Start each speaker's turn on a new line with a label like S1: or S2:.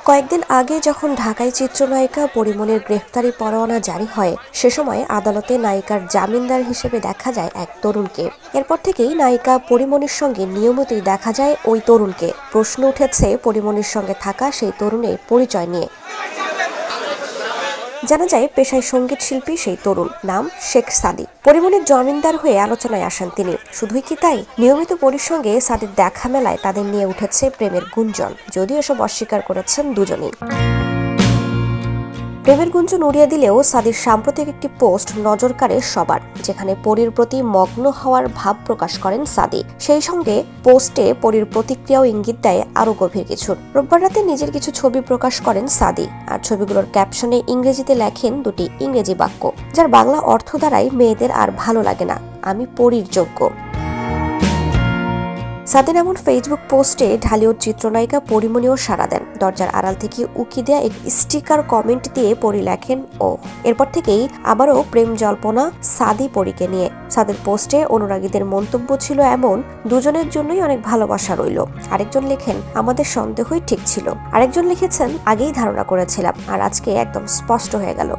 S1: কয়েকদিন আগে যখন ঢাকায় চিত্রনায়িকা পরিমণির গ্রেফতারি পরোয়ানা জারি হয়, সে সময় আদালতে নায়িকার জামিনদার হিসেবে দেখা যায় এক তরুণকে। এরপর থেকেই নায়িকা পরিমণির সঙ্গে নিয়মিতই দেখা যায় ওই তরুণকে। প্রশ্ন উঠেছে পরিমণির সঙ্গে থাকা সেই তরুণের পরিচয় নিয়ে। জানা যায় পেশায় সঙ্গীত শিল্পী সেই তরুণ, নাম শেখ সাদি। পরিমণির জমিনদার হয়ে আলোচনায় আসেন তিনি। শুধুই কি তাই, নিয়মিত পরির সঙ্গে সাদির দেখা মেলায় তাদের নিয়ে উঠেছে প্রেমের গুঞ্জন, যদিও এসব অস্বীকার করেছেন দুজনেই। প্রেমের গুঞ্জন উড়িয়ে দিলেও সাদির সাম্প্রতিক একটি পোস্ট নজর কাড়ে সবার, যেখানে পরীর প্রতি মগ্ন হওয়ার ভাব প্রকাশ করেন সাদি। সেই সঙ্গে পোস্টে পরীর প্রতিক্রিয়াও ইঙ্গিত দেয় আরো গভীর কিছু। রোববার রাতে নিজের কিছু ছবি প্রকাশ করেন সাদি, আর ছবিগুলোর ক্যাপশনে ইংরেজিতে লেখেন দুটি ইংরেজি বাক্য, যার বাংলা অর্থ দাঁড়ায় মেয়েদের আর ভালো লাগে না, আমি পরীর যোগ্য। সাদির এমন ফেসবুক পোস্টে ঢালিউড চিত্রনায়িকা পরিমণিও সাড়া দেন। দরজার আড়াল থেকে উকি দেয়া এক স্টিকার কমেন্ট দিয়ে পরি লেখেন ও। এরপর থেকেই আবারও প্রেম জল্পনা সাদি পরীকে নিয়ে। সাদির পোস্টে অনুরাগীদের মন্তব্য ছিল এমন, দুজনের জন্যই অনেক ভালোবাসা রইল। আরেকজন লেখেন, আমাদের সন্দেহই ঠিক ছিল। আরেকজন লিখেছেন, আগেই ধারণা করেছিলাম, আর আজকে একদম স্পষ্ট হয়ে গেল।